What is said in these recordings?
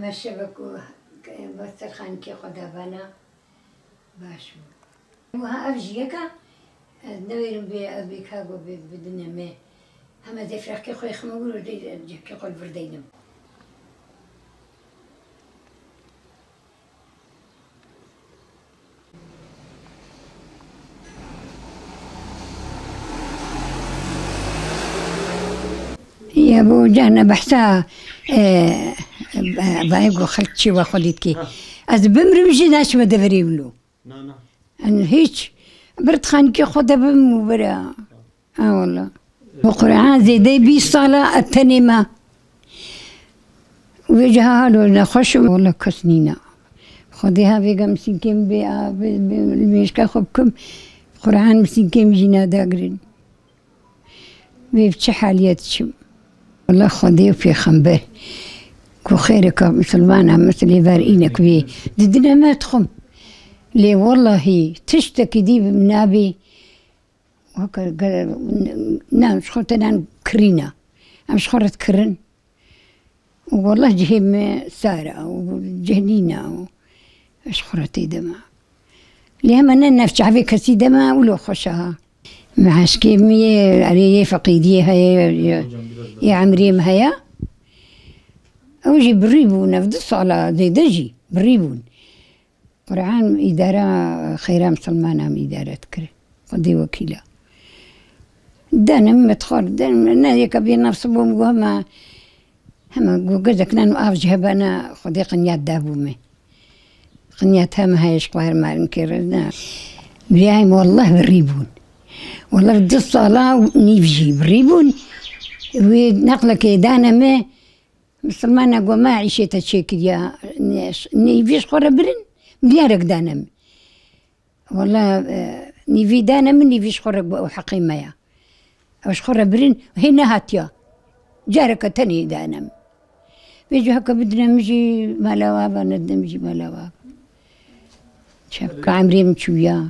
همه شبکو بسترخان که خدا بنا باشو و ها افجیه که نویرم بی کاغو بدنه می همه دفرق که خوی خمگور و دی که خال بردینم يا ابو جانا بحثا بايقو خلت شي وخديت كي از بمرم جي ناش ما دفريولو انا هيك برد خانكي خدا بمبرا والله وقرآن زي دي بي صلاة التنمة وجهها له نخش والله كسنينا خديها بيقى مسكين بالمشكا خبكم قرآن مسكين جينا داقرين بيفتح حالياتشم والله خدي في خنبه كو خيرك مسلمانة مثل بارئينك بي ددنا ما تخم لي والله تشتكي دي بنابي وكا نعم شخوتنا كرينا أم شخورت كرن والله جهيم سارة وجهنينا وشخورتي دما ليما ننفع في كسي دما ولو خشها معاشكي مية علي فقيدية هيا يا عمريم هيا أوجي بريبون أفضل صلاة زي دجي بريبون قرآن إدارة خيرا مسلمانة إدارة كري قدي وكيلة دانم متخور دانم نادي كبير نفس بوم هما جوزك نانو أفجه بنا خدي قنيات دابومي قنيات هم هايش قوار مارن كيرنا بيايم والله بريبون والله بدي الصلاة نيفجي بريبون ونقلك دانا ما مسلمانا قو ما عيشت هالشيك يا نيفيش خورا برن مليارك دانا والله نيفي دانا من نيفيش خورا حقيمة يا أوش خورا برن هنا هاتيا جارك تاني دانا بيجو هكا بدنا نمشي مالوابا نمشي مالوابا شبكة عمري مشويا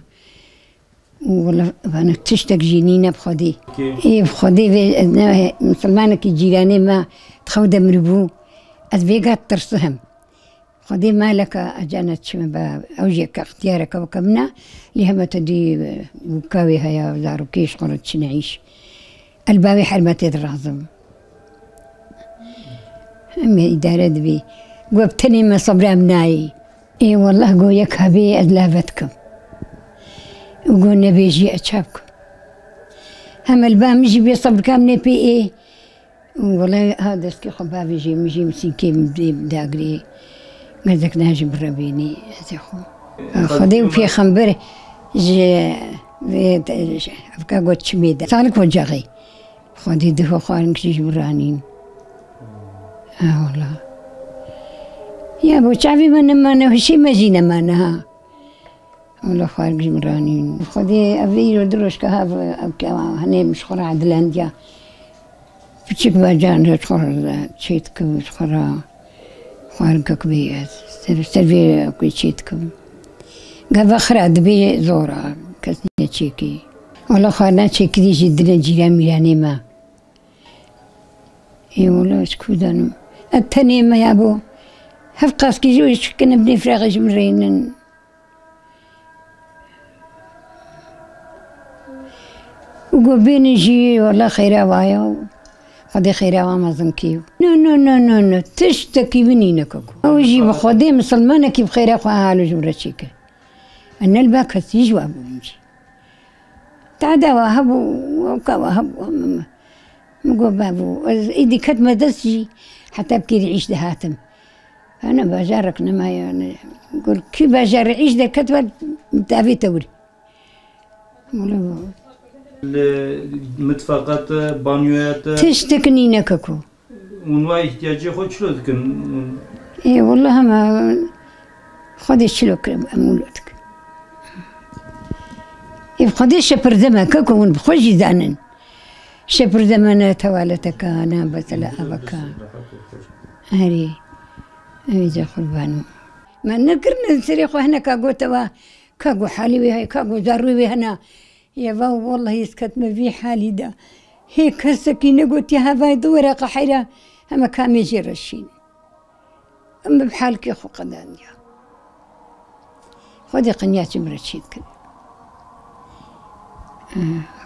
والله أنا تشتك جنينة بخدي إيه بخدي مسلمانة كي جيراني ما تخود مربو أذبيقات ترسهم خدي مالك أجانت شما أوجيك اختيارك وكمنا لهم تدي وكاوي هيا دارو كيش قرد شنعيش الباوي حرمتي الرازم أمي إدارة بي وابتني ما صبر أمناي إيه والله قويك هبي أدلافتكم وقلنا بيجي أتشابكم هم البام مجي بيصبر كامني بي إيه والله هذا سكي خبا بيجي مجي مسيكي داقري قدك ناجي بربيني أتخو خدي وفي خنبر جي أفكا قد شميدة صالك وجاغي خدي دفو خوارنك جيش برانين والله يا ابو شعبي ما نهشي ما جينا ما نها والله خارج جمرانين خدي أبي دروش كهاف هني مش خرا عدلانديا بتشك باجان خرا شيتك مش خرا خارج كبير سرفي كوي شيتك قبل خرا دبي زورا كسني تشيكي والله خارنا تشيكي دي جدنا جيران يعني ما اي والله شكو دانو التنيمة يا ابو هفقاس كي جوش كنا بني فراغ جمرين وقبين يجي والله خيرا وايا خدي خيرا وما زنكيو نو تشتكي منينك او يجي بخدي مسلمانة كيف خيرا خواه جمرتشيك ان الباك هسيج وابو نجي تعدا وهبو وكا وهبو مقو بابو ايدي كتمة دسجي حتى بكي يعيش دهاتم انا بجارك نما يعني نقول كي بجار يعيش ده كتبة متابي توري المدفقات بانيوات تشتكني نككو ونواي احتياجي خود شلو ذكن إيه والله ما خدي شلوك أمولتك يبقى شبر دمك كون بخوجي دانن شبر دمنا توالتك أنا بتلا أبكا هري أيجا قربانو ما نقرن نسريق وهنا كاقو توا كاقو حالي وهي كاقو زاروي وهنا يا باو والله يسكت ما في حالي دا هيك السكينة قلت يا هاي دورة قحيرة أما كام يجي رشين أما بحالك يا خو قدان يا خدي قنياتي مرشيد كده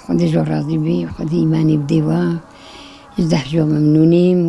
خدي جو راضي بي وخدي إيماني بديوا يزدح جو ممنونين